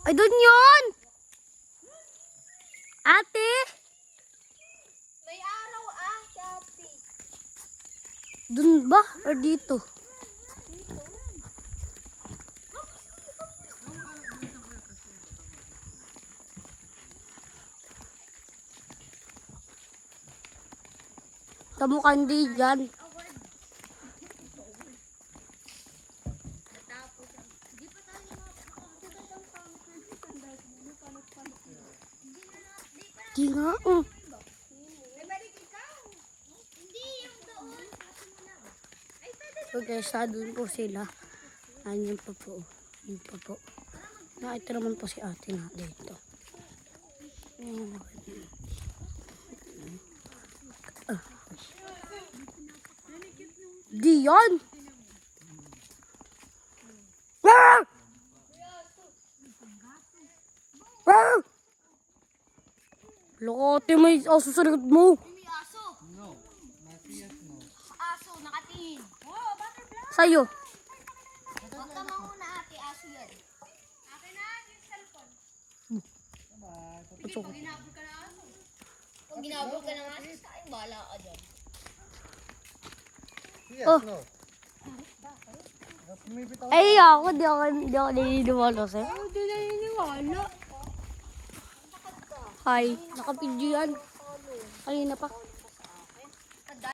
Ay, doon yun! Ate! May araw Shopee. Doon ba? Or dito? Tamo kandi dyan. Di nga. So guys, doon po sila. Ayun pa po. Ayun pa po. Ito naman po si ate na dito. Di yan! Ah! Ah! Lokote, may aso sa likod mo. May aso. No, not yet, no. Aso, nakatingin. Oh, butterfly. Sa'yo. Huwag ka mauna ate, aso yan. Akin na yung cellphone. Sige, pag ginabol ka na aso. Pag ginabol ka na aso, sa akin, bahala ka dyan. Yes, Oh. no. Maybe Ay, ako, di ako naniniwala sa'yo. Hindi na niniwala. Hi, nakapidyo yan. Kanina pa.